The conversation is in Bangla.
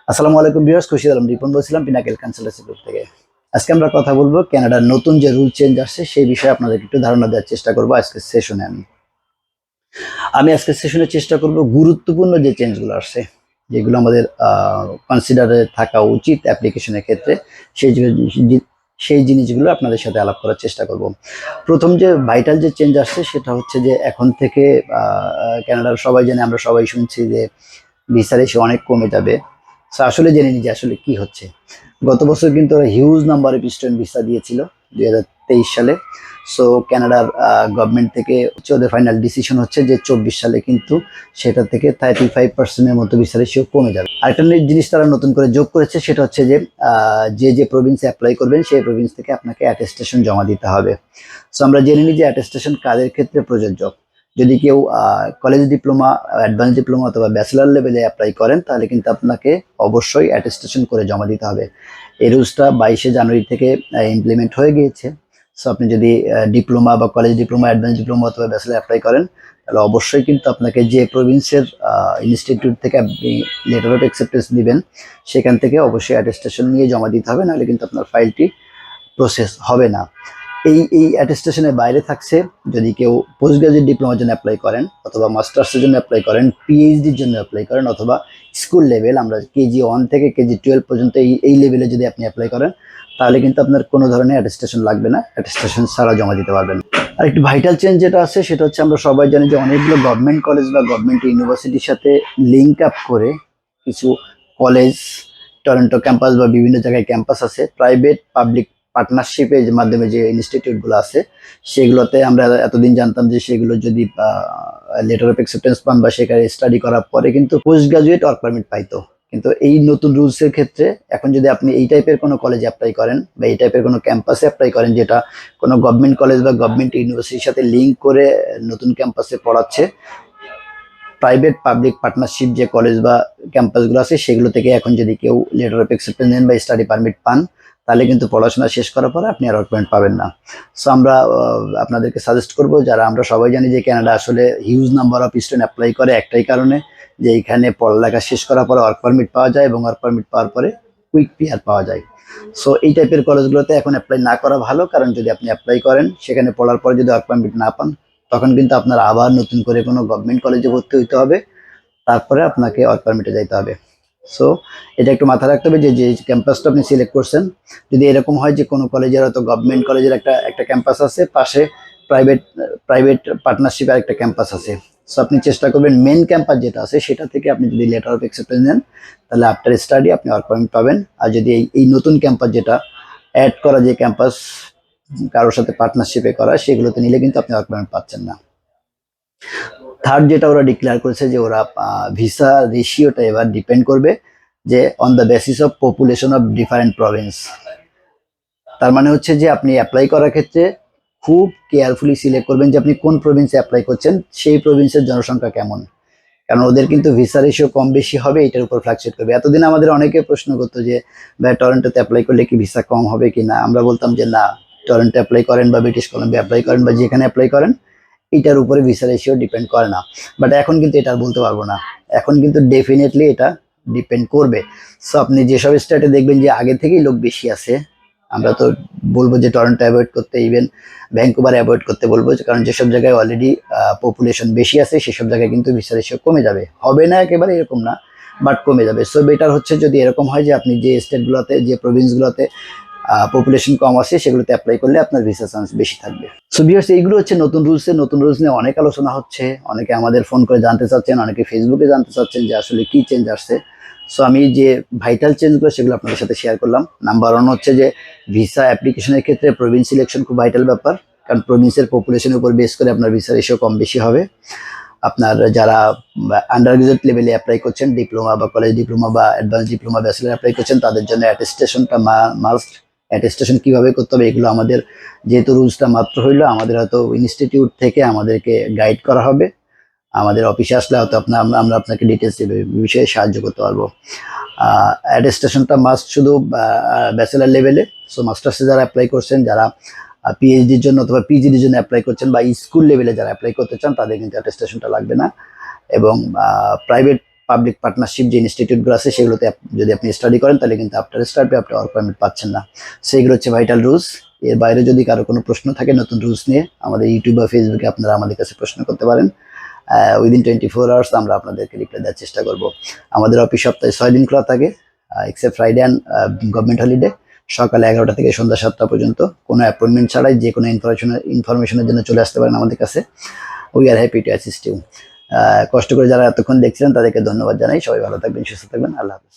আসসালামু আলাইকুম ভিউয়ার্স, খুশি হলাম। রিপন বলছিলাম পিনাকেল কনসালটেন্সি গ্রুপ থেকে। আজকে আমরা কথা বলবো কানাডার নতুন যে রুল চেঞ্জ আসছে সেই বিষয়ে আপনাদেরকে একটু ধারণা দেওয়ার চেষ্টা করবো আজকের সেশনে। আমি আজকের সেশনে চেষ্টা করব গুরুত্বপূর্ণ যে চেঞ্জগুলো আসছে, যেগুলো আমাদের কনসিডারে থাকা উচিত অ্যাপ্লিকেশনের ক্ষেত্রে, সেই সেই জিনিসগুলো আপনাদের সাথে আলাপ করার চেষ্টা করব। প্রথম যে ভাইটাল যে চেঞ্জ আসছে সেটা হচ্ছে যে এখন থেকে কানাডার সবাই জানে, আমরা সবাই শুনছি যে ভিসার ইস্যু অনেক কমে যাবে। সো আসলে জেনে নিই যে আসলে কি হচ্ছে। গত বছর কিন্তু ওরা হিউজ নাম্বারে স্টুডেন্ট ভিসা দিয়েছিল 2023 সালে। সো কানাডার গভর্নমেন্ট থেকে ওদের ফাইনাল ডিসিশন হচ্ছে যে 24 সালে কিন্তু সেটা থেকে 35%-এর মতো ভিসা রেশিও কমে যাবে। আরেকটা জিনিস তারা নতুন করে যোগ করেছে, সেটা হচ্ছে যে যে প্রভিন্সে অ্যাপ্লাই করবেন সেই প্রভিন্স থেকে আপনাকে অ্যাটেস্টেশন জমা দিতে হবে। সো আমরা জেনে নিই যে অ্যাটেস্টেশন কাদের ক্ষেত্রে প্রযোজ্য। যদি কেউ কলেজ ডিপ্লোমা, অ্যাডভান্স ডিপ্লোমা অথবা ব্যাচেলার লেভেলে অ্যাপ্লাই করেন তাহলে কিন্তু আপনাকে অবশ্যই অ্যাটেস্টেশন করে জমা দিতে হবে। এই রুলসটা 22শে জানুয়ারি থেকে ইমপ্লিমেন্ট হয়ে গিয়েছে। সো আপনি যদি ডিপ্লোমা বা কলেজ ডিপ্লোমা, অ্যাডভান্স ডিপ্লোমা অথবা ব্যাচেলার অ্যাপ্লাই করেন তাহলে অবশ্যই কিন্তু আপনাকে যে প্রভিন্সের ইনস্টিটিউট থেকে আপনি লেটার অফ অ্যাকসেপ্টেন্স দিবেন সেখান থেকে অবশ্যই অ্যাটেস্টেশন নিয়ে জমা দিতে হবে, নাহলে কিন্তু আপনার ফাইলটি প্রসেস হবে না। এই অ্যাটেস্টেশনের বাইরে থাকছে যদি কেউ পোস্ট গ্রাজুয়েট ডিপ্লোমার জন্য অ্যাপ্লাই করেন অথবা মাস্টার্সের জন্য অ্যাপ্লাই করেন, পিএইচডির জন্য অ্যাপ্লাই করেন অথবা স্কুল লেভেল, আমরা KG1 থেকে KG12 পর্যন্ত এই লেভেলে যদি আপনি অ্যাপ্লাই করেন তাহলে কিন্তু আপনার কোনো ধরনের অ্যাটেস্টেশন লাগবে না, অ্যাটেস্টেশন ছাড়া জমা দিতে পারবেন। আর একটু ভাইটাল চেঞ্জ যেটা আছে সেটা হচ্ছে আমরা সবাই জানি যে অনেকগুলো গভর্নমেন্ট কলেজ বা গভর্নমেন্ট ইউনিভার্সিটির সাথে লিঙ্ক আপ করে কিছু কলেজ, টরন্টো ক্যাম্পাস বা বিভিন্ন জায়গায় ক্যাম্পাস আছে, প্রাইভেট পাবলিক পার্টনারশিপের মাধ্যমে যে ইনস্টিটিউটগুলো আছে সেগুলোতে আমরা এতদিন জানতাম যে সেগুলো যদি লেটার অফ অ্যাকসেপ্টেন্স পান বা সেখানে স্টাডি করার পরে কিন্তু পোস্ট গ্রাজুয়েট ওয়ার্ক পারমিট পাইতো। কিন্তু এই নতুন রুলসের ক্ষেত্রে এখন যদি আপনি এই টাইপের কোনো কলেজে অ্যাপ্লাই করেন বা এই টাইপের কোনো ক্যাম্পাসে অ্যাপ্লাই করেন যেটা কোনো গভর্নমেন্ট কলেজ বা গভর্নমেন্ট ইউনিভার্সিটির সাথে লিঙ্ক করে নতুন ক্যাম্পাসে পড়াচ্ছে, প্রাইভেট পাবলিক পার্টনারশিপ যে কলেজ বা ক্যাম্পাসগুলো আছে সেগুলো থেকে এখন যদি কেউ লেটার অফ অ্যাকসেপ্টেন্স নেন বা স্টাডি পারমিট পান তাহলে কিন্তু পড়াশোনা শেষ করার পরে আপনি আর ওয়ার্ক পারমিট পাবেন না। সো আমরা আপনাদেরকে সাজেস্ট করব, যারা আমরা সবাই জানি যে কানাডা আসলে huge number of student apply করে একটাই কারণে, যে এইখানে পড়ালেখা শেষ করার পরে ওয়ার্ক পারমিট পাওয়া যায় এবং ওয়ার্ক পারমিট পাওয়ার পরে কুইক পিআর পাওয়া যায়। সো এই টাইপের কলেজগুলোতে এখন অ্যাপ্লাই না করা ভালো, কারণ যদি আপনি অ্যাপ্লাই করেন সেখানে পড়ার পরে যদি ওয়ার্ক পারমিট না পান তখন কিন্তু আপনার আবার নতুন করে কোনো গভর্নমেন্ট কলেজে ভর্তি হইতে হবে, তারপরে আপনাকে ওয়ার্ক পারমিটে যাইতে হবে। সো এটা একটু মাথায় রাখতে হবে যে যে ক্যাম্পাসটা আপনি সিলেক্ট করছেন, যদি এরকম হয় যে কোনো কলেজের হয়তো গভর্নমেন্ট কলেজের একটা ক্যাম্পাস আছে, পাশে প্রাইভেট প্রাইভেট পার্টনারশিপের একটা ক্যাম্পাস আছে, সো আপনি চেষ্টা করবেন মেন ক্যাম্পাস যেটা আছে সেটা থেকে আপনি যদি লেটার অফ অ্যাকসেপ্টেন্স নেন তাহলে আফটার স্টাডি আপনি ওয়ার্ক পারমিট পাবেন। আর যদি এই নতুন ক্যাম্পাস যেটা অ্যাড করা, যে ক্যাম্পাস কারোর সাথে পার্টনারশিপে করা, সেগুলোতে নিলে কিন্তু আপনি ওয়ার্ক পারমিট পাচ্ছেন না। থার্ড যেটা ওরা ডিক্লেয়ার করেছে যে ওরা ভিসা রেশিওটা এবার ডিপেন্ড করবে যে on the basis of population of different Province. তার মানে হচ্ছে যে আপনি অ্যাপ্লাই করার ক্ষেত্রে খুব কেয়ারফুলি সিলেক্ট করবেন যে আপনি কোন প্রভিন্সে অ্যাপ্লাই করছেন, সেই প্রভিন্সের জনসংখ্যা কেমন, কারণ ওদের কিন্তু ভিসা রেশিও কম বেশি হবে, এটার উপর ফ্লাকচুয়েট করবে। এতদিন আমাদের অনেকে প্রশ্ন করতো যে ভাই টরন্টোতে অ্যাপ্লাই করলে কি ভিসা কম হবে কি না, আমরা বলতাম যে না, টরন্টো অ্যাপ্লাই করেন বা ব্রিটিশ কলম্বিয়া অ্যাপ্লাই করেন বা যেখানে অ্যাপ্লাই করেন এটার উপরে ভিসা রেশিও ডিপেন্ড করে না। বাট এখন কিন্তু এটা বলতে পারবো না, এখন কিন্তু ডেফিনেটলি এটা ডিপেন্ড করবে। সো আপনি যেসব স্টেটে দেখবেন যে আগে থেকেই লোক বেশি আছে, আমরা তো বলবো যে টরন্টো অ্যাভয়েড করতে, ইভেন ভ্যাঙ্কুভার অ্যাভয়েড করতে বলবো, কারণ যেসব জায়গায় অলরেডি পপুলেশন বেশি আছে সেসব জায়গায় কিন্তু ভিসা রেশিও কমে যাবে, হবে না একেবারে এরকম না, বাট কমে যাবে। সো বেটার হচ্ছে যদি এরকম হয় যে আপনি যে স্টেটগুলোতে, যে প্রভিন্সগুলোতে পপুলেশন কম আছে সেগুলোতে অ্যাপ্লাই করলে আপনার ভিসা চান্স বেশি থাকবে। সো ভিউয়ার্স, এইগুলো হচ্ছে নতুন রুলস নিয়ে অনেক আলোচনা হচ্ছে, অনেকে আমাদের ফোন করে জানতে চাচ্ছেন, অনেকে ফেসবুকে জানতে চাচ্ছেন যে আসলে কি চেঞ্জ আসছে। সো আমি যে ভাইটাল চেঞ্জগুলো সেগুলো আপনাদের সাথে শেয়ার করলাম। নাম্বার 1 হচ্ছে যে ভিসা অ্যাপ্লিকেশনের ক্ষেত্রে প্রভিন্স সিলেকশন খুব ভাইটাল ব্যাপার, কারণ প্রভিন্সের পপুলেশনের উপর বেস করে আপনার ভিসা রেশিও কম বেশি হবে। আপনার যারা আন্ডার গ্রাজুয়েট লেভেলে অ্যাপ্লাই করছেন, ডিপ্লোমা বা কলেজ ডিপ্লোমা বা অ্যাডভান্স ডিপ্লোমা ব্যাচেলার অ্যাপ্লাই করছেন, তাদের জন্য অ্যাটেস্টেশনটা মাস্ট। অ্যাটেস্টেশন কিভাবে করতে হবে এগুলো আমাদের, যেহেতু রুলসটা মাত্র হইলো, আমাদের হয়তো ইনস্টিটিউট থেকে আমাদেরকে গাইড করা হবে, আমাদের অফিসে আসলে হয়তো আমরা আপনাকে ডিটেলস বিষয়ে সাহায্য করতে পারবো। অ্যাটেস্টেশনটা মাস্ট শুধু ব্যাচেলার লেভেলে। সো মাস্টার্সে যারা অ্যাপ্লাই করছেন, যারা পিএইচডির জন্য অথবা পিজিডির জন্য অ্যাপ্লাই করছেন বা স্কুল লেভেলে যারা অ্যাপ্লাই করতে চান তাদের কিন্তু অ্যাটেস্টেশনটা লাগবে না। এবং প্রাইভেট পাবলিক পার্টনারশিপ যে ইনস্টিটিউটগুলো আছে সেগুলোতে যদি আপনি স্টাডি করেন তাহলে কিন্তু আফটার স্টার্ট আপনি ওয়ার্ক পারমিট পাচ্ছেন না। সেইগুলো হচ্ছে ভাইটাল রুলস। এর বাইরে যদি কারো কোনো প্রশ্ন থাকে নতুন রুলস নিয়ে আমাদের ইউটিউব বা ফেসবুকে আপনারা আমাদের কাছে প্রশ্ন করতে পারেন। উইদিন 24 আওয়ার্স আমরা আপনাদেরকে রিপ্লাই দেওয়ার চেষ্টা করব। আমাদের অফিস সপ্তাহে 6 দিন খোলা থাকে, except Friday and government holiday. সকালে 11টা থেকে সন্ধ্যা 7টা পর্যন্ত কোনো অ্যাপয়েন্টমেন্ট ছাড়াই যে কোনো ইনফরমেশনের জন্য চলে আসতে পারেন আমাদের কাছে। We are happy to assist you. কষ্ট করে যারা এতক্ষণ দেখছিলেন তাদেরকে ধন্যবাদ জানাই। সবাই ভালো থাকবেন, সুস্থ থাকবেন। আল্লাহ হাফেজ।